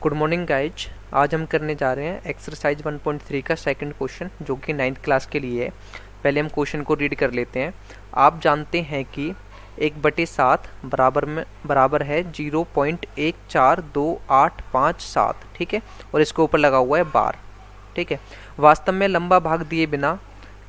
Good morning guys. आज हम करने जा रहे हैं एक्सरसाइज 1.3 का सेकंड क्वेश्चन जो कि 9th क्लास के लिए है। पहले हम क्वेश्चन को रीड कर लेते हैं। आप जानते हैं कि 1/7 बराबर है 0.14285 ठीक है, और इसके ऊपर लगा हुआ है बार। ठीक है, वास्तव में लंबा भाग दिए बिना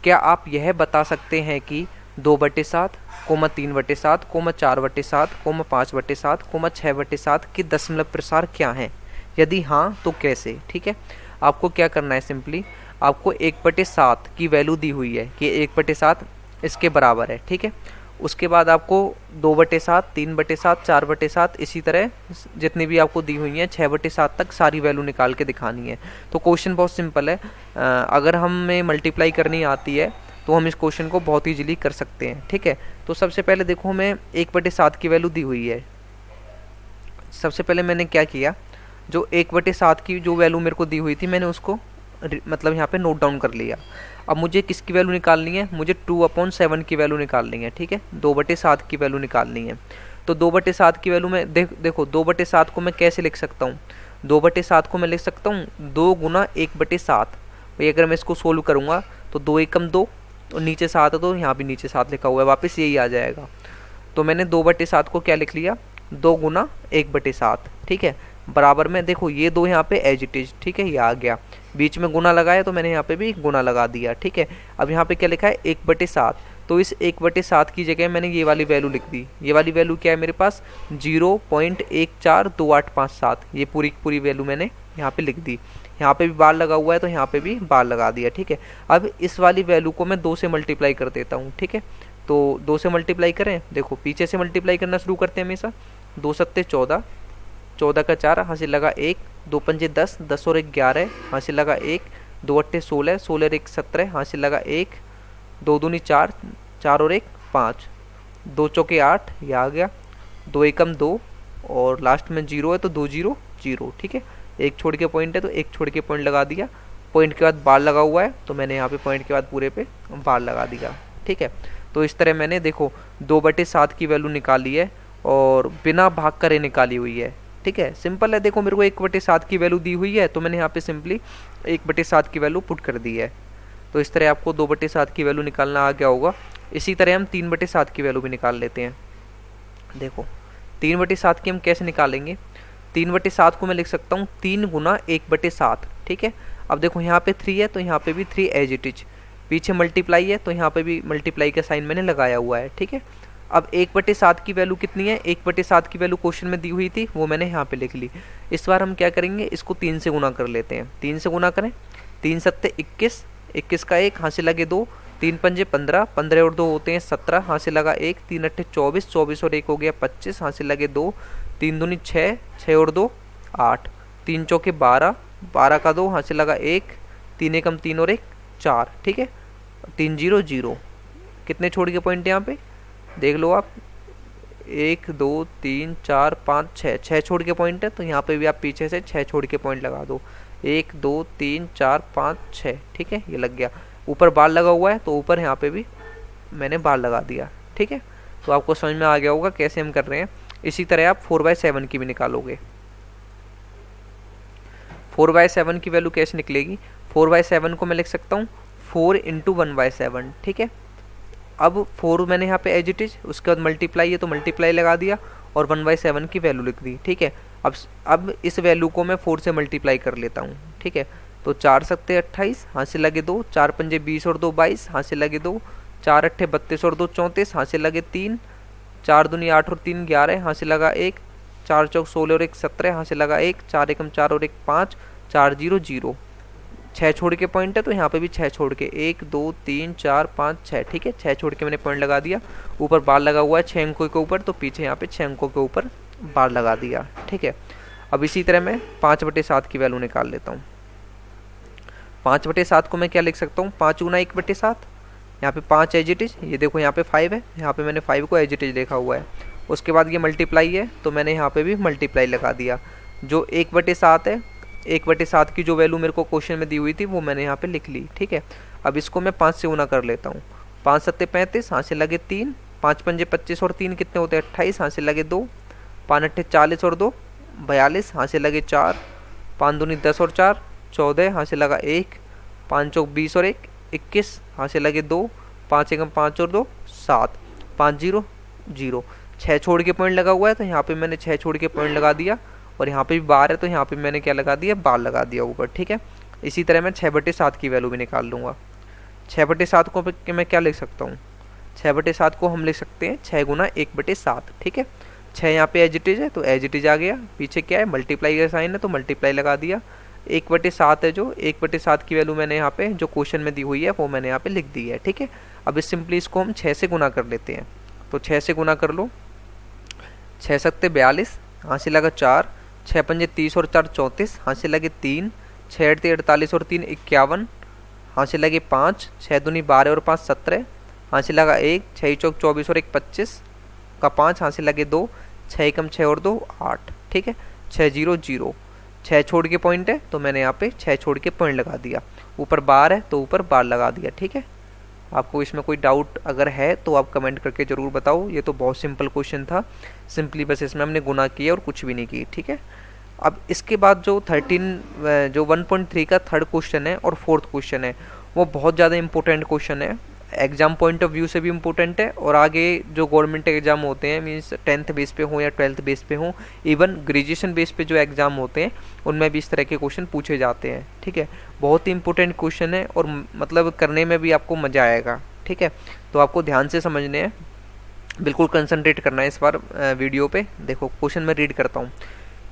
क्या आप यह बता सकते हैं कि 2/7, 3/7, 4/7, 5/7, 6/7 के दशमलव प्रसार क्या हैं? यदि हाँ तो कैसे? ठीक है, आपको क्या करना है, सिंपली आपको 1/7 की वैल्यू दी हुई है कि 1/7 इसके बराबर है। ठीक है, उसके बाद आपको 2/7, 3/7, 4/7 इसी तरह जितनी भी आपको दी हुई हैं 6/7 तक सारी वैल्यू निकाल के दिखानी है। तो क्वेश्चन बहुत सिंपल है। अगर हमें मल्टीप्लाई करनी आती है तो हम इस क्वेश्चन को बहुत ईजिली कर सकते हैं। ठीक है, तो सबसे पहले देखो हमें 1/7 की वैल्यू दी हुई है। सबसे पहले मैंने क्या किया, जो 1/7 की जो वैल्यू मेरे को दी हुई थी मैंने उसको मतलब यहाँ पे नोट डाउन कर लिया। अब मुझे किसकी वैल्यू निकालनी है, मुझे 2/7 की वैल्यू निकालनी है। ठीक है, 2/7 की वैल्यू निकालनी है। तो 2/7 की वैल्यू में देखो 2/7 को मैं कैसे लिख सकता हूँ, 2/7 को मैं लिख सकता हूँ 2 गुना 1/7। भाई अगर मैं इसको सोल्व करूँगा तो 2 एकम 2 और नीचे 7 है तो यहाँ भी नीचे 7 लिखा हुआ है, वापस यही आ जाएगा। तो मैंने 2/7 को क्या लिख लिया, 2 गुना 1/7। ठीक है, बराबर में देखो ये 2 यहाँ पे एज इट इज। ठीक है, ये आ गया, बीच में गुना लगाया तो मैंने यहाँ पे भी गुना लगा दिया। ठीक है, अब यहाँ पे क्या लिखा है 1/7, तो इस 1/7 की जगह मैंने ये वाली वैल्यू लिख दी। ये वाली वैल्यू क्या है मेरे पास, 0.14287। ये पूरी वैल्यू मैंने यहाँ पे लिख दी। यहाँ पे भी बार लगा हुआ है तो यहाँ पे भी बार लगा दिया। ठीक है, अब इस वाली वैल्यू को मैं 2 से मल्टीप्लाई कर देता हूँ। ठीक है, तो 2 से मल्टीप्लाई करें, देखो पीछे से मल्टीप्लाई करना शुरू करते हैं हमेशा। 2 सत्ते 14, 14 का 4 हासिल लगा 1, 2 पंजे 10, 10 और 1 11 हासिल लगा 1, 2 अट्ठे 16, 16 और 1 17 हासिल लगा 1, 2 दूनी 4, 4 और 1 5, 2 चौके 8, ये आ गया, 2 एकम 2 और लास्ट में 0 है तो 2 0 0। ठीक है, एक छोड़ के पॉइंट है तो एक छोड़ के पॉइंट लगा दिया। पॉइंट के बाद बार लगा हुआ है तो मैंने यहाँ पे पॉइंट के बाद पूरे पे बार लगा दिया। ठीक है, तो इस तरह मैंने देखो 2/7 की वैल्यू निकाली है और बिना भाग करे निकाली हुई है। ठीक है, सिंपल है। देखो मेरे को 1/7 की वैल्यू दी हुई है तो मैंने यहाँ पे सिंपली 1/7 की वैल्यू पुट कर दी है। तो इस तरह आपको 2/7 की वैल्यू निकालना आ गया होगा। इसी तरह हम 3/7 की वैल्यू भी निकाल लेते हैं। देखो 3/7 की हम कैसे निकालेंगे, 3/7 को मैं लिख सकता हूँ 3 गुना 1/7। ठीक है, अब देखो यहाँ पे 3 है तो यहाँ पे भी 3 एज इट इज, पीछे मल्टीप्लाई है तो यहाँ पे भी मल्टीप्लाई का साइन मैंने लगाया हुआ है। ठीक है, अब 1/7 की वैल्यू कितनी है, 1/7 की वैल्यू क्वेश्चन में दी हुई थी वो मैंने यहाँ पे लिख ली। इस बार हम क्या करेंगे, इसको 3 से गुना कर लेते हैं। 3 से गुना करें, 3 सत्ते 21, 21 का 1 हासिल लगे 2, 3 पंजे 15, 15 और 2 होते हैं 17 हासिल लगा 1, 3 अट्ठे 24, 24 और 1 हो गया 25 हासिल लगे 2, 3 दूनी 6, 6 और 2 8, 3 चौके 12, 12 का 2 हासिल लगा 1, 3 एकम 3 और 1 4। ठीक है, 3 0 0। कितने छोड़ के पॉइंट यहाँ पे देख लो आप, 1 2 3 4 5 6, 6 छोड़ के पॉइंट है तो यहाँ पे भी आप पीछे से 6 छोड़ के पॉइंट लगा दो, 1 2 3 4 5 6। ठीक है, ये लग गया। ऊपर बार लगा हुआ है तो ऊपर यहाँ पे भी मैंने बार लगा दिया। ठीक है, तो आपको समझ में आ गया होगा कैसे हम कर रहे हैं। इसी तरह आप 4/7 की भी निकालोगे। 4/7 की वैल्यू कैसे निकलेगी, 4/7 को मैं लिख सकता हूँ 4 × 1/7। ठीक है, अब 4 मैंने यहाँ पे एज इट इज, उसके बाद मल्टीप्लाई है तो मल्टीप्लाई लगा दिया और 1/7 की वैल्यू लिख दी। ठीक है, अब इस वैल्यू को मैं 4 से मल्टीप्लाई कर लेता हूँ। ठीक है, तो 4 सत्ते 28 हासिल लगे 2, 4 पंजे 20 और 2 22 हासिल लगे 2, 4 अट्ठे 32 और 2 34 हासिल लगे 3, 4 दूनी 8 और 3 11 हासिल लगा 1, 4 चौक 16 और 1 17 हासिल लगा 1, 4 एकम 4 और 1 5, 4 0 0। 6 छोड़ के पॉइंट है तो यहाँ पे भी 6 छोड़ के 1 2 3 4 5 6। ठीक है, 6 छोड़ के मैंने पॉइंट लगा दिया। ऊपर बार लगा हुआ है 6 अंकों के ऊपर तो पीछे यहाँ पे 6 अंकों के ऊपर बार लगा दिया। ठीक है, अब इसी तरह मैं 5/7 की वैल्यू निकाल लेता हूँ। 5/7 को मैं क्या लिख सकता हूँ, 5 गुना 1/7। यहाँ पे 5 एज इट इज, ये देखो यहाँ पे 5 है, यहाँ पे मैंने 5 को एज इट इज लिखा हुआ है। उसके बाद ये मल्टीप्लाई है तो मैंने यहाँ पे भी मल्टीप्लाई लगा दिया। जो 1/7 है, 1/7 की जो वैल्यू मेरे को क्वेश्चन में दी हुई थी वो मैंने यहाँ पे लिख ली। ठीक है, अब इसको मैं 5 से गुना कर लेता हूँ। 5 सत्ते 35 हासिल लगे 3, 5 पंजे 25 और 3 कितने होते हैं 28 हासिल लगे 2, 5 अट्ठे 40 और 2 42 हासिल लगे 4, 5 दूनी 10 और 4 14, यहाँ से लगा 1, 5 चौक 20 और 1 21, यहाँ से लगे 2, 5 एकम 5 और 2 7, 5 0 0, 6 छोड़ के पॉइंट लगा हुआ है तो यहाँ पे मैंने 6 छोड़ के पॉइंट लगा दिया, और यहाँ पे भी 12 है तो यहाँ पे मैंने क्या लगा दिया, 12 लगा दिया ऊपर, ठीक है। इसी तरह मैं 6/7 की वैल्यू भी निकाल लूँगा। 6/7 को मैं क्या लिख सकता हूँ, 6/7 को हम लिख सकते हैं 6 गुना 1/7, ठीक है। 6 यहाँ पे एज इट इज है तो एज इट इज आ गया, पीछे क्या है मल्टीप्लाई का साइन है तो मल्टीप्लाई लगा दिया। 1/7 है जो 1/7 की वैल्यू मैंने यहाँ पे जो क्वेश्चन में दी हुई है वो मैंने यहाँ पे लिख दी है, ठीक है। अब इस सिंपली इसको हम 6 से गुना कर लेते हैं, तो 6 से गुना कर लो, 6 सत्ते 42, यहाँ से लगा 4, 6 पंजे 30 और 4 34, यहाँ से लगे 3, 6 अड़ते 48 और 3 51, यहाँ से लगे 5, 6 दूनी 12 और 5 17, यहाँ से लगा 1, 6 चौक 24 और 1 25 का 5, यहाँ से लगे 2, 6 एकम 6 और 2 8, ठीक है। 6 0 0, 6 छोड़ के पॉइंट है तो मैंने यहाँ पे 6 छोड़ के पॉइंट लगा दिया, ऊपर 12 है तो ऊपर 12 लगा दिया, ठीक है। आपको इसमें कोई डाउट अगर है तो आप कमेंट करके ज़रूर बताओ। ये तो बहुत सिंपल क्वेश्चन था, सिंपली बस इसमें हमने गुना किया और कुछ भी नहीं की, ठीक है। अब इसके बाद जो 1.3 का थर्ड क्वेश्चन है और फोर्थ क्वेश्चन है वो बहुत ज़्यादा इंपॉर्टेंट क्वेश्चन है, एग्जाम पॉइंट ऑफ व्यू से भी इम्पोर्टेंट है, और आगे जो गवर्नमेंट एग्जाम होते हैं मीन्स 10th बेस पे हो या 12th बेस पे हो, इवन ग्रेजुएशन बेस पे जो एग्ज़ाम होते हैं उनमें भी इस तरह के क्वेश्चन पूछे जाते हैं, ठीक है। बहुत ही इंपॉर्टेंट क्वेश्चन है और मतलब करने में भी आपको मज़ा आएगा, ठीक है। तो आपको ध्यान से समझने हैं, बिल्कुल कंसंट्रेट करना है इस बार वीडियो पे। देखो क्वेश्चन मैं रीड करता हूँ,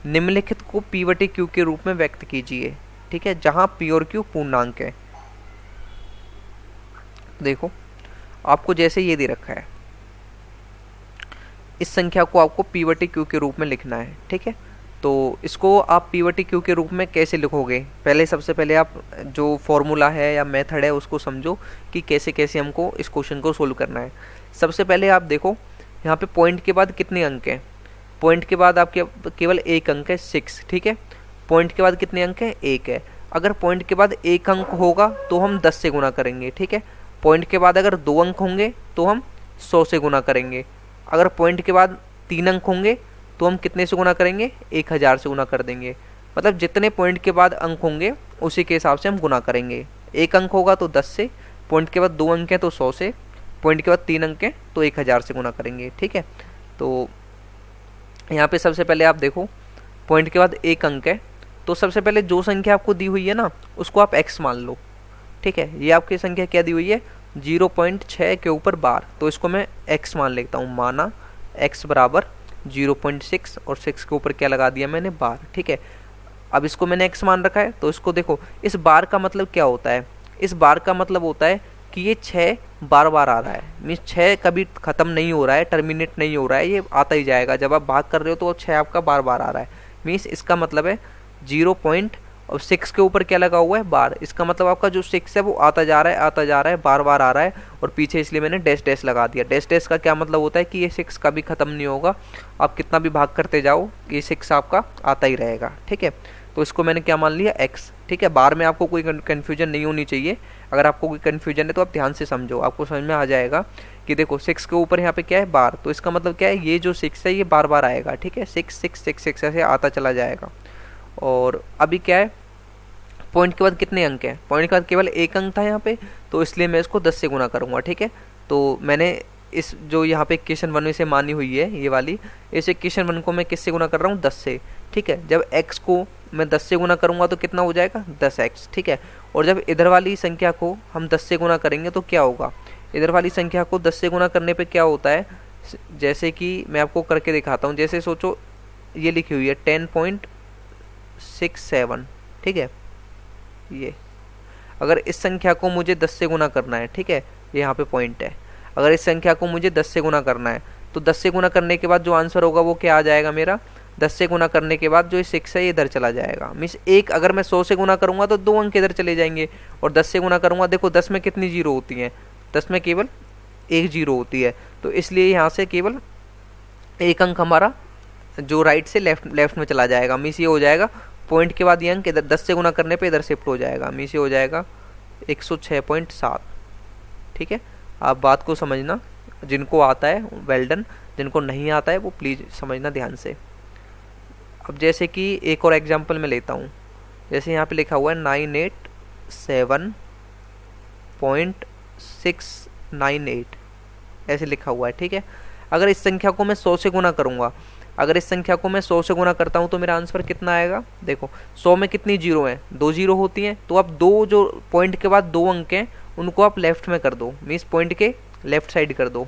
निम्नलिखित को P/Q के रूप में व्यक्त कीजिए, ठीक है, जहाँ P और Q पूर्णांक है। देखो आपको जैसे ये दे रखा है, इस संख्या को आपको P/Q के रूप में लिखना है, ठीक है। तो इसको आप P/Q के रूप में कैसे लिखोगे, पहले सबसे पहले आप जो फॉर्मूला है या मेथड है उसको समझो कि कैसे कैसे हमको इस क्वेश्चन को सोल्व करना है। सबसे पहले आप देखो यहाँ पे पॉइंट के बाद कितने अंक हैं, पॉइंट के बाद आपके केवल एक अंक है 6, ठीक है। पॉइंट के बाद कितने अंक हैं, 1 है। अगर पॉइंट के बाद 1 अंक होगा तो हम 10 से गुना करेंगे, ठीक है। पॉइंट के बाद अगर 2 अंक होंगे तो हम 100 से गुना करेंगे। अगर पॉइंट के बाद 3 अंक होंगे तो हम कितने से गुना करेंगे, 1000 से गुना कर देंगे। मतलब जितने पॉइंट के बाद अंक होंगे उसी के हिसाब से हम गुना करेंगे। 1 अंक होगा तो 10 से, पॉइंट के बाद 2 अंक हैं तो 100 से, पॉइंट के बाद 3 अंक हैं तो 1000 से गुना करेंगे, ठीक है। तो यहाँ पे सबसे पहले आप देखो पॉइंट के बाद 1 अंक है तो सबसे पहले जो संख्या आपको दी हुई है ना उसको आप x मान लो, ठीक है। ये आपकी संख्या क्या दी हुई है, 0.6 के ऊपर बार, तो इसको मैं x मान लेता हूँ। माना x बराबर 0.6 और 6 के ऊपर क्या लगा दिया मैंने, बार, ठीक है। अब इसको मैंने x मान रखा है तो इसको देखो, इस बार का मतलब क्या होता है, इस बार का मतलब होता है कि ये 6 बार बार आ रहा है, मीन्स 6 कभी ख़त्म नहीं हो रहा है, टर्मिनेट नहीं हो रहा है, ये आता ही जाएगा। जब आप भाग कर रहे हो तो 6 आपका बार बार आ रहा है, मीन्स इसका मतलब है 0.6 के ऊपर क्या लगा हुआ है, बार। इसका मतलब आपका जो 6 है वो आता जा रहा है, आता जा रहा है, बार बार आ रहा है, और पीछे इसलिए मैंने डैश डैश लगा दिया। डैश डैश का क्या मतलब होता है कि ये 6 कभी ख़त्म नहीं होगा, आप कितना भी भाग करते जाओ ये 6 आपका आता ही रहेगा, ठीक है। तो इसको मैंने क्या मान लिया, x, ठीक है। बार में आपको कोई कन्फ्यूजन नहीं होनी चाहिए, अगर आपको कोई कन्फ्यूजन है तो आप ध्यान से समझो, आपको समझ में आ जाएगा कि देखो 6 के ऊपर यहाँ पे क्या है, बार, तो इसका मतलब क्या है, ये जो 6 है ये बार बार आएगा, ठीक है। 6 6 6 6 ऐसे आता चला जाएगा। और अभी क्या है, पॉइंट के बाद कितने अंक हैं, पॉइंट के बाद केवल 1 अंक था यहाँ पे, तो इसलिए मैं इसको 10 से गुना करूँगा, ठीक है। तो मैंने इस जो यहाँ पे इक्वेशन 1 से मानी हुई है ये वाली, इस इक्वेशन 1 को मैं किससे गुना कर रहा हूँ, 10 से, ठीक है। जब x को मैं 10 से गुना करूँगा तो कितना हो जाएगा, 10x, ठीक है। और जब इधर वाली संख्या को हम 10 से गुना करेंगे तो क्या होगा, इधर वाली संख्या को 10 से गुना करने पे क्या होता है, जैसे कि मैं आपको करके दिखाता हूँ। जैसे सोचो ये लिखी हुई है 10.67, ठीक है। ये अगर इस संख्या को मुझे 10 से गुना करना है, ठीक है, ये यहाँ पे पॉइंट है, अगर इस संख्या को मुझे 10 से गुना करना है तो 10 से गुना करने के बाद जो आंसर होगा वो क्या आ जाएगा मेरा, 10 से गुना करने के बाद जो 6 है ये इधर चला जाएगा, मीन्स एक, अगर मैं 100 से गुना करूँगा तो 2 अंक इधर चले जाएंगे, और 10 से गुना करूँगा, देखो 10 में कितनी जीरो होती हैं, 10 में केवल 1 जीरो होती है, तो इसलिए यहाँ से केवल 1 अंक हमारा जो राइट से लेफ्ट में चला जाएगा, मीन्स ये हो जाएगा पॉइंट के बाद ये अंक इधर 10 से गुना करने पे इधर शिफ्ट हो जाएगा, मीन्स ये हो जाएगा 106.7, ठीक है। आप बात को समझना, जिनको आता है वेल डन, जिनको नहीं आता है वो प्लीज़ समझना ध्यान से। अब जैसे कि एक और एग्जांपल मैं लेता हूँ, जैसे यहाँ पे लिखा हुआ है 987.698 ऐसे लिखा हुआ है, ठीक है। अगर इस संख्या को मैं 100 से गुना करूँगा, अगर इस संख्या को मैं 100 से गुना करता हूँ तो मेरा आंसर कितना आएगा। देखो 100 में कितनी जीरो हैं, 2 जीरो होती हैं, तो आप दो जो पॉइंट के बाद 2 अंक हैं उनको आप लेफ्ट में कर दो, मीन्स पॉइंट के लेफ्ट साइड कर दो।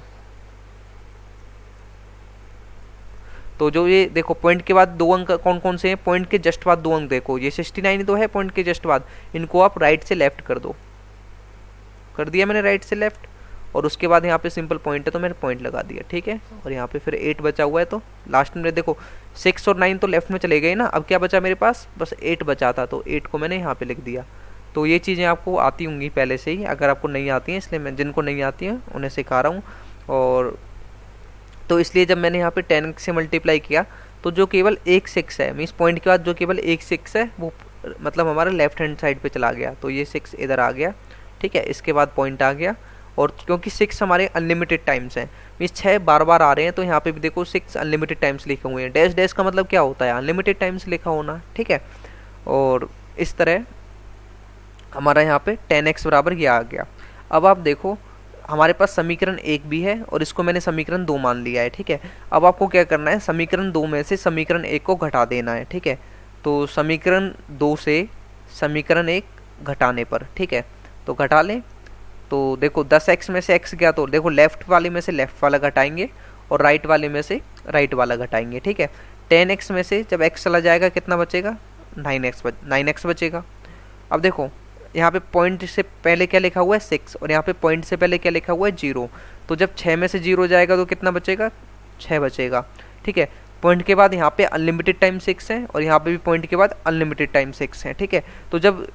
तो जो ये देखो पॉइंट के बाद 2 अंक कौन कौन से हैं, पॉइंट के जस्ट बाद 2 अंक देखो, ये 69 तो है पॉइंट के जस्ट बाद, इनको आप राइट से लेफ्ट कर दो। कर दिया मैंने राइट से लेफ्ट, और उसके बाद यहाँ पे सिंपल पॉइंट है तो मैंने पॉइंट लगा दिया, ठीक है। और यहाँ पे फिर 8 बचा हुआ है, तो लास्ट में देखो 6 और 9 तो लेफ्ट में चले गए ना, अब क्या बचा मेरे पास, बस 8 बचा था, तो 8 को मैंने यहाँ पे लिख दिया। तो ये चीज़ें आपको आती होंगी पहले से ही, अगर आपको नहीं आती हैं, इसलिए मैं जिनको नहीं आती हैं उन्हें सिखा रहा हूँ। और तो इसलिए जब मैंने यहाँ पे 10 से मल्टीप्लाई किया तो जो केवल एक 6 है, मीन्स पॉइंट के बाद जो केवल एक 6 है वो मतलब हमारा लेफ्ट हैंड साइड पे चला गया, तो ये 6 इधर आ गया, ठीक है। इसके बाद पॉइंट आ गया, और क्योंकि 6 हमारे अनलिमिटेड टाइम्स हैं, मीन्स 6 बार बार आ रहे हैं, तो यहाँ पे भी देखो 6 अनलिमिटेड टाइम्स लिखे हुए हैं। डैश डैश का मतलब क्या होता है, अनलिमिटेड टाइम्स लिखा होना, ठीक है। और इस तरह हमारा यहाँ पे 10x बराबर ये आ गया। अब आप देखो हमारे पास समीकरण 1 भी है और इसको मैंने समीकरण 2 मान लिया है, ठीक है। अब आपको क्या करना है, समीकरण 2 में से समीकरण 1 को घटा देना है, ठीक है। तो समीकरण 2 से समीकरण 1 घटाने पर, ठीक है, तो घटा लें। तो देखो 10x में से x गया, तो देखो लेफ्ट वाले में से लेफ्ट वाला घटाएंगे और राइट वाले में से राइट वाला घटाएंगे, ठीक है। 10x में से जब x चला जाएगा कितना बचेगा, 9x बचेगा। अब देखो यहाँ पे पॉइंट से पहले क्या लिखा हुआ है 6, और यहाँ पे पॉइंट से पहले क्या लिखा हुआ है 0, तो जब 6 में से 0 जाएगा तो कितना बचेगा, 6 बचेगा, ठीक है। पॉइंट के बाद यहाँ पे अनलिमिटेड टाइम 6 है, और यहाँ पे भी पॉइंट के बाद अनलिमिटेड टाइम 6 है, ठीक है। तो जब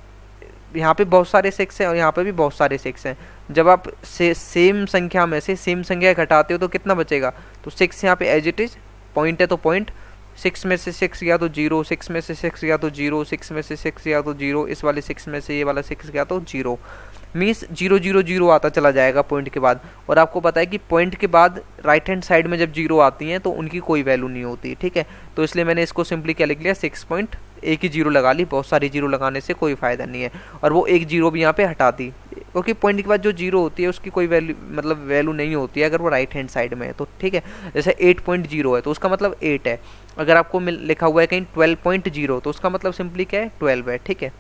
यहाँ पे बहुत सारे 6 हैं और यहाँ पे भी बहुत सारे 6 हैं, जब आप सेम संख्या में से सेम संख्या घटाते हो तो कितना बचेगा, तो 6 यहाँ पे एज इट इज, पॉइंट है तो पॉइंट, 6 में से 6 गया तो 0, 6 में से 6 गया तो 0, 6 में से 6 गया तो 0, इस वाले 6 में से ये वाला 6 गया तो 0, मीन्स 0 0 0 आता चला जाएगा पॉइंट के बाद। और आपको पता है कि पॉइंट के बाद राइट हैंड साइड में जब 0 आती हैं तो उनकी कोई वैल्यू नहीं होती, ठीक है। तो इसलिए मैंने इसको सिंपली क्या लिख लिया, 6 पॉइंट, एक ही 0 लगा ली, बहुत सारी 0 लगाने से कोई फ़ायदा नहीं है। और वो एक 0 भी यहाँ पे हटा दी, क्योंकि पॉइंट के बाद जो 0 होती है उसकी कोई वैल्यू मतलब वैल्यू नहीं होती है अगर वो राइट हैंड साइड में है तो, ठीक है। जैसे 8.0 है तो उसका मतलब 8 है, अगर आपको लिखा हुआ है कहीं 12.0 तो उसका मतलब सिंपली क्या है, 12 है, ठीक है।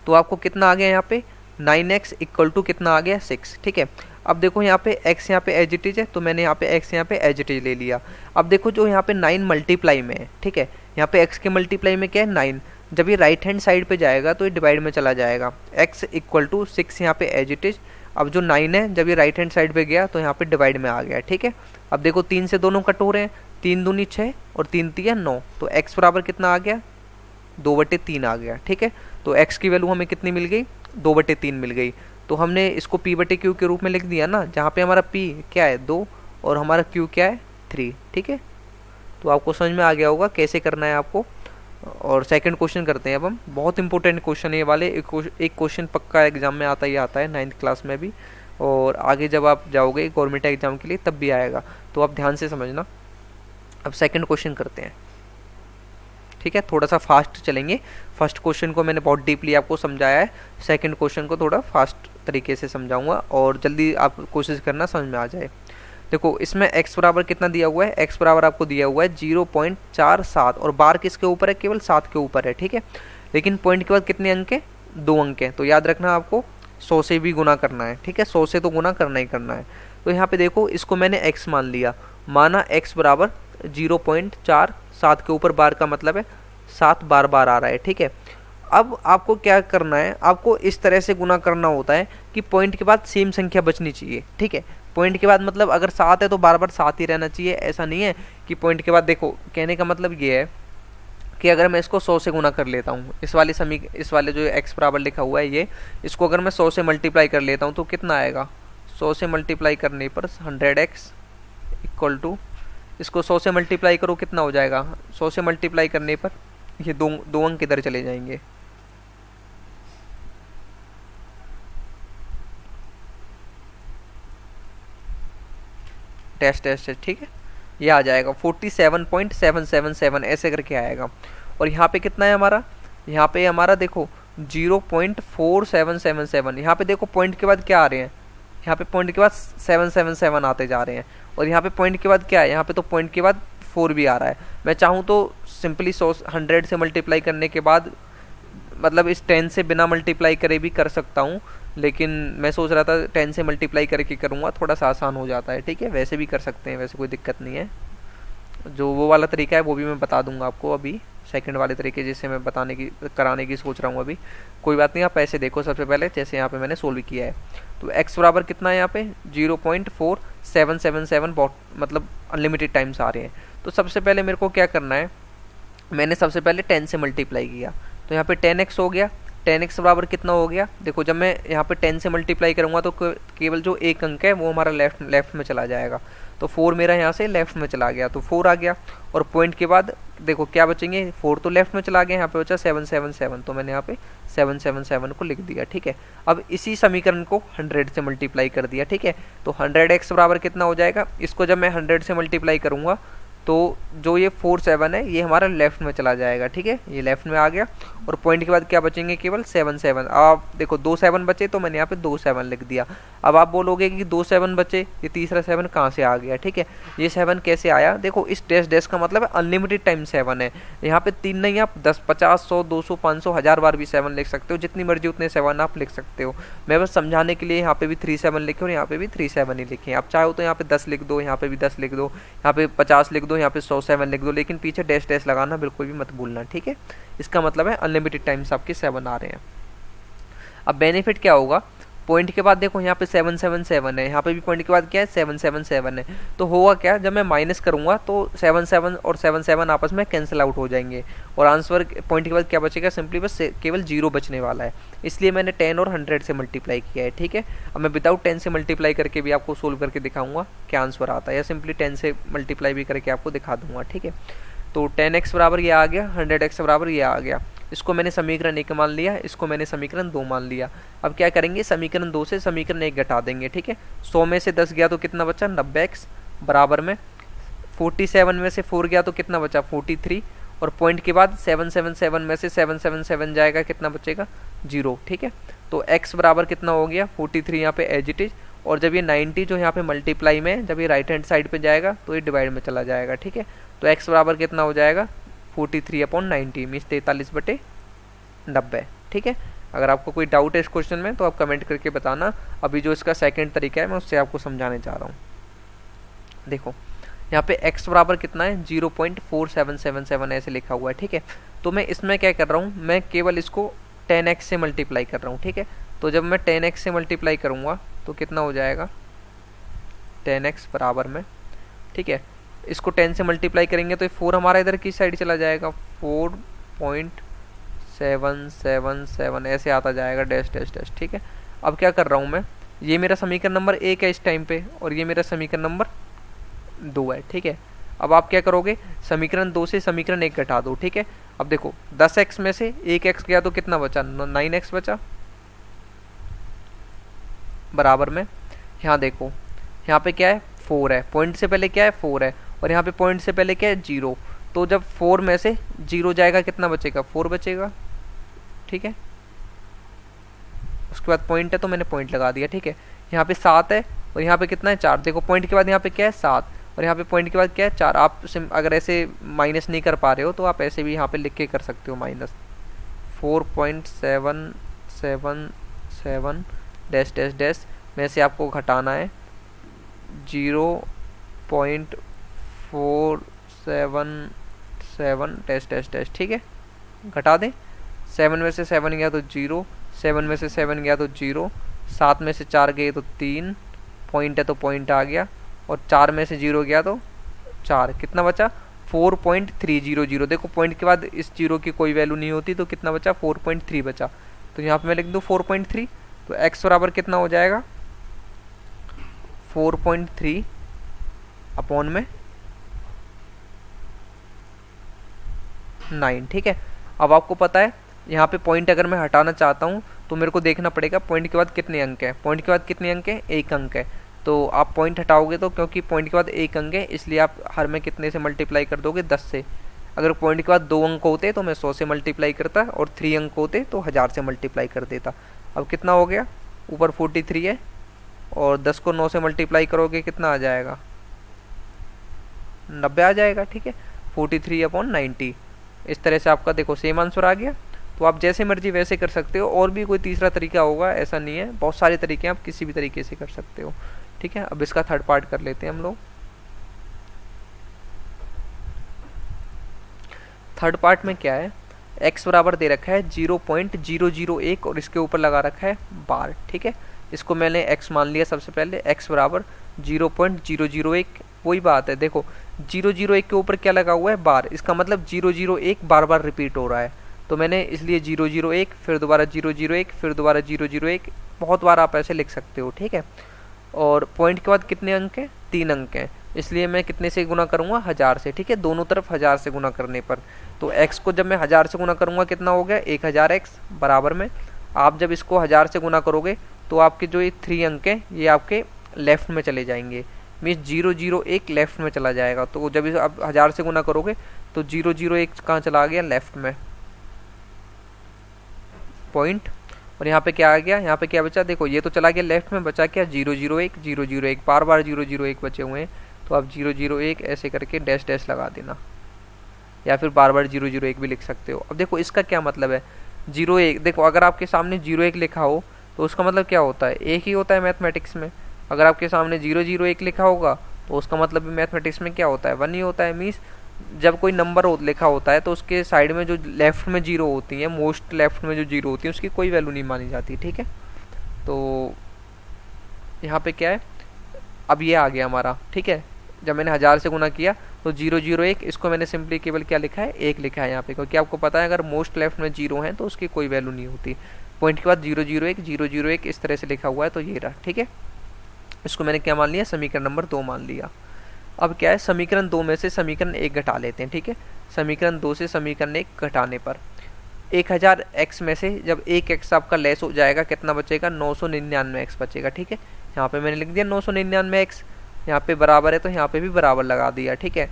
तो आपको कितना आ गया यहाँ पे, 9x इक्वल टू कितना आ गया, 6, ठीक है। अब देखो यहाँ पे x यहाँ पे एज इट इज है, तो मैंने यहाँ पे x यहाँ पे एज इट इज ले लिया। अब देखो जो यहाँ पे 9 मल्टीप्लाई में है, ठीक है, यहाँ पे x के मल्टीप्लाई में क्या है 9, जब ये राइट हैंड साइड पे जाएगा तो ये डिवाइड में चला जाएगा, x इक्वल टू 6 यहाँ पे एज इट इज। अब जो 9 है जब ये राइट हैंड साइड पे गया तो यहाँ पे डिवाइड में आ गया, ठीक है। अब देखो 3 से दोनों कट हो रहे हैं, 3 दूनी 6 और 3 तिया 9, तो x बराबर कितना आ गया, 2/3 आ गया, ठीक है। तो x की वैल्यू हमें कितनी मिल गई, 2/3 मिल गई। तो हमने इसको p/q के रूप में लिख दिया ना, जहाँ पे हमारा p क्या है 2 और हमारा q क्या है 3, ठीक है। तो आपको समझ में आ गया होगा कैसे करना है आपको। और सेकंड क्वेश्चन करते हैं अब हम, बहुत इंपॉर्टेंट क्वेश्चन है ये वाले, एक क्वेश्चन पक्का एग्जाम में आता ही आता है 9th क्लास में भी, और आगे जब आप जाओगे गवर्नमेंट एग्जाम के लिए तब भी आएगा, तो आप ध्यान से समझना। अब सेकंड क्वेश्चन करते हैं, ठीक है, थोड़ा सा फास्ट चलेंगे। फर्स्ट क्वेश्चन को मैंने बहुत डीपली आपको समझाया है, सेकंड क्वेश्चन को थोड़ा फास्ट तरीके से समझाऊंगा और जल्दी आप कोशिश करना समझ में आ जाए। देखो इसमें x बराबर कितना दिया हुआ है, x बराबर आपको दिया हुआ है 0.47, और बार किसके ऊपर है, केवल 7 के ऊपर है, ठीक है। लेकिन पॉइंट के बाद कितने अंक है, 2 अंक है, तो याद रखना आपको 100 से भी गुना करना है, ठीक है, 100 से तो गुना करना ही करना है। तो यहाँ पे देखो इसको मैंने x मान लिया, माना x बराबर 0.47 के ऊपर बार का मतलब है 7 बार बार आ रहा है, ठीक है। अब आपको क्या करना है, आपको इस तरह से गुना करना होता है कि पॉइंट के बाद सेम संख्या बचनी चाहिए, ठीक है। पॉइंट के बाद मतलब अगर 7 है तो बार बार 7 ही रहना चाहिए, ऐसा नहीं है कि पॉइंट के बाद, देखो कहने का मतलब ये है कि अगर मैं इसको 100 से गुना कर लेता हूँ, इस वाले जो x बराबर लिखा हुआ है ये, इसको अगर मैं 100 से मल्टीप्लाई कर लेता हूँ तो कितना आएगा, 100 से मल्टीप्लाई करने पर 100x इक्वल टू, इसको 100 से मल्टीप्लाई करो कितना हो जाएगा, 100 से मल्टीप्लाई करने पर ये दो अंक किधर चले जाएंगे, टेस्ट टेस्ट, ठीक है, ये आ जाएगा 47.777 ऐसे करके आएगा। और यहाँ पे कितना है हमारा यहाँ पे हमारा देखो 0.4777, यहाँ पे देखो पॉइंट के बाद क्या आ रहे हैं, यहाँ पे पॉइंट के बाद 777 आते जा रहे हैं, और यहाँ पे पॉइंट के बाद क्या है, यहाँ पे तो पॉइंट के बाद 4 भी आ रहा है। मैं चाहूँ तो सिंपली 100 से मल्टीप्लाई करने के बाद मतलब इस 10 से बिना मल्टीप्लाई करे भी कर सकता हूँ, लेकिन मैं सोच रहा था 10 से मल्टीप्लाई करके करूँगा, थोड़ा सा आसान हो जाता है। ठीक है, वैसे भी कर सकते हैं, वैसे कोई दिक्कत नहीं है। जो वो वाला तरीका है वो भी मैं बता दूंगा आपको अभी, सेकंड वाले तरीके जिससे मैं कराने की सोच रहा हूँ अभी। कोई बात नहीं, आप ऐसे देखो सबसे पहले जैसे यहाँ पे मैंने सोल्व किया है। तो x बराबर कितना है यहाँ पे 0.4777, मतलब अनलिमिटेड टाइम्स आ रहे हैं। तो सबसे पहले मेरे को क्या करना है, मैंने सबसे पहले 10 से मल्टीप्लाई किया, तो यहाँ पे 10x हो गया। 10x बराबर कितना हो गया, देखो जब मैं यहाँ पे 10 से मल्टीप्लाई करूँगा तो केवल जो एक अंक है वो हमारा लेफ्ट में चला जाएगा, तो 4 मेरा यहाँ से लेफ्ट में चला गया, तो 4 आ गया। और पॉइंट के बाद देखो क्या बचेंगे, 4 तो लेफ्ट में चला गया, यहाँ पे बचा 777, तो मैंने यहाँ पे 777 को लिख दिया। ठीक है, अब इसी समीकरण को 100 से मल्टीप्लाई कर दिया। ठीक है, तो 100x बराबर कितना हो जाएगा, इसको जब मैं 100 से मल्टीप्लाई करूँगा तो जो ये 47 है ये हमारा लेफ्ट में चला जाएगा। ठीक है, ये लेफ्ट में आ गया, और पॉइंट के बाद क्या बचेंगे, केवल 7 अब देखो 2 7 बचे, तो मैंने यहाँ पे 2 7 लिख दिया। अब आप बोलोगे कि 2 7 बचे, ये तीसरा 7 कहाँ से आ गया। ठीक है, ये 7 कैसे आया, देखो इस डैश का मतलब है अनलिमिटेड टाइम 7 है। यहाँ पे 3 नहीं, आप 10 50 100 200 500 1000 बार भी 7 लिख सकते हो, जितनी मर्जी उतने 7 आप लिख सकते हो। मैं बस समझाने के लिए यहाँ पे भी 3 7 लिखे और यहाँ पे भी 3 7 ही लिखे। आप चाहो तो यहाँ पे 10 लिख दो, यहाँ पे भी 10 लिख दो, यहाँ पे 50 लिख दो, यहाँ पे 107 लिख दो, लेकिन पीछे डैश लगाना बिल्कुल भी मत भूलना। ठीक है, इसका मतलब है अनलिमिटेड टाइम्स आपके 7 आ रहे हैं। अब बेनिफिट क्या होगा, पॉइंट के बाद देखो यहाँ पे 777 है, यहाँ पे भी पॉइंट के बाद क्या है 777 है, तो होगा क्या, जब मैं माइनस करूँगा तो 7 और 7 आपस में कैंसिल आउट हो जाएंगे, और आंसर पॉइंट के बाद क्या बचेगा, सिंपली बस केवल 0 बचने वाला है। इसलिए मैंने 10 और 100 से मल्टीप्लाई किया है। ठीक है, अब मैं विदाउट 10 से मल्टीप्लाई करके भी आपको सोल्व करके दिखाऊंगा क्या आंसर आता है, या सिंपली 10 से मल्टीप्लाई भी करके आपको दिखा दूंगा। ठीक है, तो 10x बराबर ये आ गया, 100x बराबर ये आ गया। इसको मैंने समीकरण 1 मान लिया, इसको मैंने समीकरण 2 मान लिया। अब क्या करेंगे, समीकरण 2 से समीकरण 1 घटा देंगे। ठीक है, 100 में से 10 गया तो कितना बचा 90x, बराबर में 47 में से 4 गया तो कितना बचा 43, और पॉइंट के बाद 777 में से 777 जाएगा, कितना बचेगा 0। ठीक है, तो x बराबर कितना हो गया 43 यहाँ पे एज इट इज, और जब ये 90 जो यहाँ पे मल्टीप्लाई में, जब ये राइट हैंड साइड पे जाएगा तो ये डिवाइड में चला जाएगा। ठीक है, तो x बराबर कितना हो जाएगा 43/90 मीन्स 43/90। ठीक है, अगर आपको कोई डाउट है इस क्वेश्चन में तो आप कमेंट करके बताना। अभी जो इसका सेकंड तरीका है मैं उससे आपको समझाने जा रहा हूँ। देखो यहाँ पे x बराबर कितना है 0.4777 ऐसे लिखा हुआ है। ठीक है, तो मैं इसमें क्या कर रहा हूँ, मैं केवल इसको 10x से मल्टीप्लाई कर रहा हूँ। ठीक है, तो जब मैं 10x से मल्टीप्लाई करूँगा तो कितना हो जाएगा 10x बराबर में, ठीक है, इसको 10 से मल्टीप्लाई करेंगे तो 4 हमारा इधर की साइड चला जाएगा, 4.777 ऐसे आता जाएगा डैश डैश डैश। ठीक है, अब क्या कर रहा हूँ मैं, ये मेरा समीकरण नंबर 1 है इस टाइम पे, और ये मेरा समीकरण नंबर 2 है। ठीक है, अब आप क्या करोगे, समीकरण 2 से समीकरण 1 घटा दो। ठीक है, अब देखो 10x में से 1x गया तो कितना बचा 9x बचा, बराबर में यहाँ देखो यहाँ पे क्या है 4 है, पॉइंट से पहले क्या है 4 है, और यहाँ पे पॉइंट से पहले क्या है 0, तो जब 4 में से 0 जाएगा कितना बचेगा 4 बचेगा। ठीक है, उसके बाद पॉइंट है तो मैंने पॉइंट लगा दिया। ठीक है, यहाँ पे 7 है और यहाँ पे कितना है 4, देखो पॉइंट के बाद यहाँ पे क्या है 7 और यहाँ पे पॉइंट के बाद क्या है 4। आप अगर ऐसे माइनस नहीं कर पा रहे हो तो आप ऐसे भी यहाँ पे लिख के कर सकते हो, माइनस 4.777 डैश डैश डैश में से आपको घटाना है 0.477 डैश डैश डैश। ठीक है, घटा दें, 7 में से 7 गया तो 0, 7 में से 7 गया तो 0, 7 में से 4 गए तो 3, पॉइंट है तो पॉइंट आ गया, और 4 में से 0 गया तो 4, कितना बचा 4.300। देखो पॉइंट के बाद इस 0 की कोई वैल्यू नहीं होती तो कितना बचा 4.3 बचा, तो यहाँ पे मैं लिख दूँ 4.3, तो x बराबर कितना हो जाएगा 4.3 अपॉन में 9। ठीक है, अब आपको पता है यहाँ पे पॉइंट अगर मैं हटाना चाहता हूँ तो मेरे को देखना पड़ेगा पॉइंट के बाद कितने अंक है, पॉइंट के बाद कितने अंक है 1 अंक है, तो आप पॉइंट हटाओगे तो क्योंकि पॉइंट के बाद 1 अंक है इसलिए आप हर में कितने से मल्टीप्लाई कर दोगे 10 से। अगर पॉइंट के बाद 2 अंक होते तो मैं 100 से मल्टीप्लाई करता, और 3 अंक होते तो 1000 से मल्टीप्लाई कर देता। अब कितना हो गया, ऊपर 43 है, और 10 को 9 से मल्टीप्लाई करोगे कितना आ जाएगा, 90 आ जाएगा। ठीक है, 43/90। इस तरह से आपका देखो सेम आंसर आ गया। तो आप जैसे मर्जी वैसे कर सकते हो, और भी कोई तीसरा तरीका होगा ऐसा नहीं है, बहुत सारे तरीके हैं, आप किसी भी तरीके से कर सकते हो। ठीक है, अब इसका थर्ड पार्ट कर लेते हैं हम लोग। थर्ड पार्ट में क्या है, x बराबर दे रखा है 0.001 और इसके ऊपर लगा रखा है बार। ठीक है, इसको मैंने x मान लिया सबसे पहले, x बराबर 0.001। वही बात है, देखो 001 के ऊपर क्या लगा हुआ है, बार, इसका मतलब 001 बार बार रिपीट हो रहा है, तो मैंने इसलिए 001, फिर दोबारा 001, फिर दोबारा 001, बहुत बार आप ऐसे लिख सकते हो। ठीक है, और पॉइंट के बाद कितने अंक हैं, 3 अंक हैं, इसलिए मैं कितने से गुना करूँगा, 1000 से। ठीक है, दोनों तरफ 1000 से गुना करने पर, तो x को जब मैं 1000 से गुना करूँगा कितना हो गया, 1000x बराबर में, आप जब इसको 1000 से गुना करोगे तो आपके जो ये 3 अंक हैं ये आपके लेफ्ट में चले जाएंगे, मीन्स 001 लेफ्ट में चला जाएगा। तो जब इस आप 1000 से गुना करोगे तो 001 कहाँ चला गया, लेफ्ट में पॉइंट, और यहाँ पे क्या आ गया, यहाँ पे क्या बचा, देखो ये तो चला गया लेफ्ट में, बचा क्या 001 001, बार बार 001 बचे हुए हैं, तो आप 001 ऐसे करके डैश डैश लगा देना, या फिर बार बार 001 भी लिख सकते हो। अब देखो इसका क्या मतलब है, 01, देखो अगर आपके सामने 01 लिखा हो तो उसका मतलब क्या होता है, एक ही होता है मैथमेटिक्स में। अगर आपके सामने 001 लिखा होगा तो उसका मतलब भी मैथमेटिक्स में क्या होता है, 1 ही होता है। मीन्स जब कोई नंबर लिखा होता है तो उसके साइड में जो लेफ्ट में 0 होती है, मोस्ट लेफ्ट में जो 0 होती है, उसकी कोई वैल्यू नहीं मानी जाती। ठीक है, तो यहाँ पे क्या है, अब ये आ गया हमारा। ठीक है, जब मैंने 1000 से गुना किया तो 001, इसको मैंने सिंपली केवल क्या लिखा है, 1 लिखा है यहाँ पे, क्योंकि आपको पता है अगर मोस्ट लेफ्ट में 0 है तो उसकी कोई वैल्यू नहीं होती। पॉइंट के बाद 001 001 इस तरह से लिखा हुआ है, तो ये रहा। ठीक है, इसको मैंने क्या मान लिया, समीकरण नंबर 2 मान लिया। अब क्या है, समीकरण 2 में से समीकरण 1 घटा लेते हैं। ठीक है, समीकरण 2 से समीकरण 1 घटाने पर 1000x में से जब 1x आपका लेस हो जाएगा कितना बचेगा, 999x बचेगा। ठीक है, यहाँ पे मैंने लिख दिया 999x, यहाँ पे बराबर है तो यहाँ पे भी बराबर लगा दिया। ठीक है,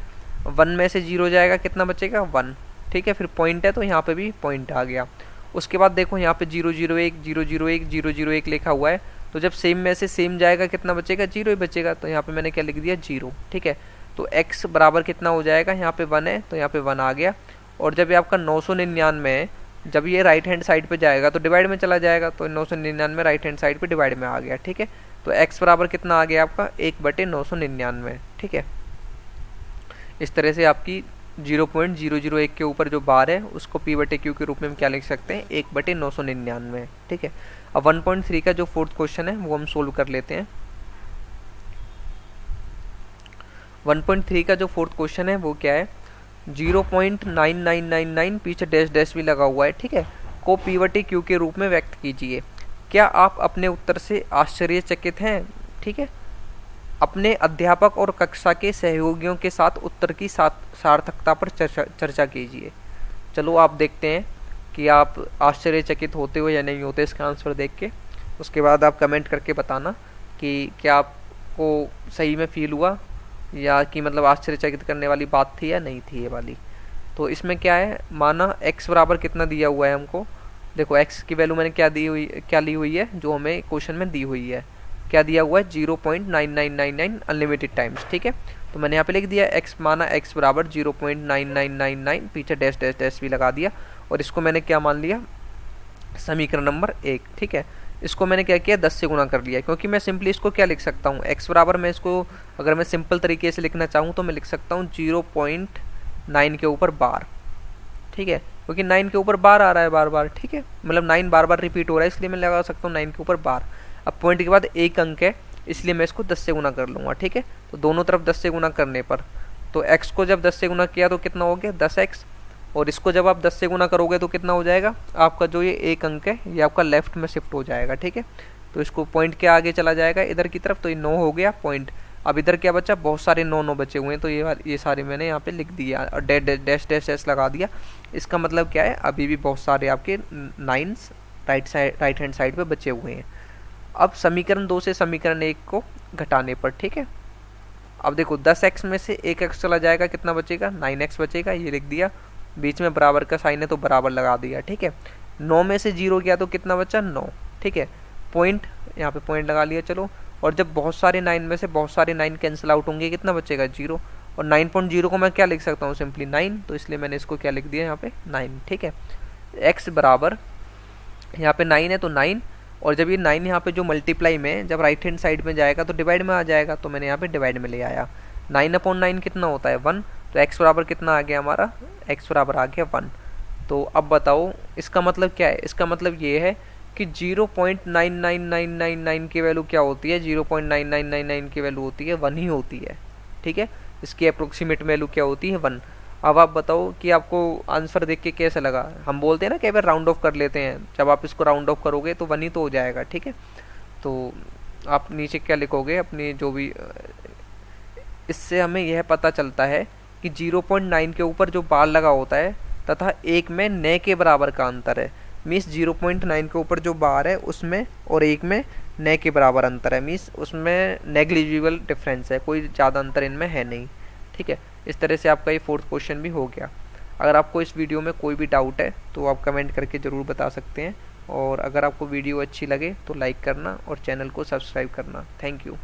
1 में से 0 जाएगा कितना बचेगा, 1। ठीक है, फिर पॉइंट है तो यहाँ पे भी पॉइंट आ गया। उसके बाद देखो यहाँ पे 001 001 001 लिखा हुआ है, तो जब सेम में से सेम जाएगा कितना बचेगा, 0 ही बचेगा, तो यहाँ पे मैंने क्या लिख दिया, 0। ठीक है, तो x बराबर कितना हो जाएगा, यहाँ पे 1 है तो यहाँ पे 1 आ गया। और जब ये आपका 999 है, जब ये राइट हैंड साइड पे जाएगा तो डिवाइड में चला जाएगा, तो 999 राइट हैंड साइड पे डिवाइड में आ गया। ठीक है, तो x बराबर कितना आ गया आपका, 1/999। ठीक है, इस तरह से आपकी 0.001 के ऊपर जो बार है उसको p/q के रूप में हम क्या लिख सकते हैं, 1/999। ठीक है, अब 1.3 का जो फोर्थ क्वेश्चन है वो हम सोल्व कर लेते हैं। 1.3 का जो फोर्थ क्वेश्चन है वो क्या है, 0.9999 पीछे डैश डैश भी लगा हुआ है। ठीक है, को p/q के रूप में व्यक्त कीजिए। क्या आप अपने उत्तर से आश्चर्यचकित हैं। ठीक है, अपने अध्यापक और कक्षा के सहयोगियों के साथ उत्तर की सार्थकता पर चर्चा कीजिए। चलो आप देखते हैं कि आप आश्चर्यचकित होते हो या नहीं होते इसका आंसर देख के। उसके बाद आप कमेंट करके बताना कि क्या आपको सही में फील हुआ, या कि मतलब आश्चर्यचकित करने वाली बात थी या नहीं थी ये वाली। तो इसमें क्या है, माना x बराबर कितना दिया हुआ है हमको, देखो x की वैल्यू मैंने क्या ली हुई है, जो हमें क्वेश्चन में दी हुई है, क्या दिया हुआ है, 0.9999 अनलिमिटेड टाइम्स। ठीक है, तो मैंने यहाँ पे लिख दिया x, माना x बराबर 0.9999, पीछे डैश डैश डैश भी लगा दिया, और इसको मैंने क्या मान लिया, समीकरण नंबर 1। ठीक है, इसको मैंने क्या किया, 10 से गुना कर लिया, क्योंकि मैं सिंपली इसको क्या लिख सकता हूँ, x बराबर मैं इसको अगर मैं सिंपल तरीके से लिखना चाहूँ तो मैं लिख सकता हूँ 0.9 के ऊपर बार। ठीक है, क्योंकि 9 के ऊपर बार आ रहा है बार बार। ठीक है, मतलब 9 बार बार रिपीट हो रहा है, इसलिए मैं लगा सकता हूँ 9 के ऊपर बार। अब पॉइंट के बाद एक अंक है, इसलिए मैं इसको 10 से गुना कर लूँगा। ठीक है, तो दोनों तरफ 10 से गुना करने पर, तो x को जब 10 से गुना किया तो कितना हो गया, 10x, और इसको जब आप 10 से गुना करोगे तो कितना हो जाएगा, आपका जो ये एक अंक है ये आपका लेफ्ट में शिफ्ट हो जाएगा। ठीक है, तो इसको पॉइंट के आगे चला जाएगा इधर की तरफ, तो ये 9 हो गया पॉइंट। अब इधर क्या बचा, बहुत सारे 9 बचे हुए हैं, तो ये सारे मैंने यहाँ पे लिख दिया और डैश डैश डैश लगा दिया। इसका मतलब क्या है, अभी भी बहुत सारे आपके 9s राइट हैंड साइड पे बचे हुए हैं। अब समीकरण 2 से समीकरण 1 को घटाने पर, ठीक है, अब देखो 10x में से एक x चला जाएगा, कितना बचेगा, 9x बचेगा, ये लिख दिया, बीच में बराबर का साइन है तो बराबर लगा दिया, ठीक है। 9 में से 0 गया तो कितना बचा, 9, ठीक है। पॉइंट, यहाँ पे पॉइंट लगा लिया, चलो। और जब बहुत सारे 9 में से बहुत सारे 9 कैंसिल आउट होंगे, कितना बचेगा, 0। और 9.0 को मैं क्या लिख सकता हूँ, सिंपली 9, तो इसलिए मैंने इसको क्या लिख दिया यहाँ पे, 9, ठीक है। x बराबर यहाँ पे 9 है तो 9, और जब ये 9 यहाँ पे जो मल्टीप्लाई में जब राइट हैंड साइड में जाएगा तो डिवाइड में आ जाएगा, तो मैंने यहाँ पे डिवाइड में ले आया। 9/9 कितना होता है, 1, तो x बराबर कितना आ गया हमारा, x बराबर आ गया 1। तो अब बताओ इसका मतलब क्या है, इसका मतलब ये है कि 0.99999 की वैल्यू क्या होती है, 0.9999 की वैल्यू होती है 1 ही होती है, ठीक है। इसकी अप्रोक्सीमेट वैल्यू क्या होती है, 1। अब आप बताओ कि आपको आंसर देख के कैसा लगा। हम बोलते हैं ना कई बार राउंड ऑफ कर लेते हैं, जब आप इसको राउंड ऑफ करोगे तो 1 ही तो हो जाएगा, ठीक है। तो आप नीचे क्या लिखोगे अपनी जो भी, इससे हमें यह पता चलता है कि 0.9 के ऊपर जो बार लगा होता है तथा 1 में न के बराबर का अंतर है, मीन्स 0.9 के ऊपर जो बार है उसमें और 1 में न के बराबर अंतर है, मीन्स उसमें नेग्लिजिबल डिफरेंस है, कोई ज़्यादा अंतर इनमें है नहीं, ठीक है। इस तरह से आपका ये 4th क्वेश्चन भी हो गया। अगर आपको इस वीडियो में कोई भी डाउट है तो आप कमेंट करके ज़रूर बता सकते हैं, और अगर आपको वीडियो अच्छी लगे तो लाइक करना और चैनल को सब्सक्राइब करना। Thank you.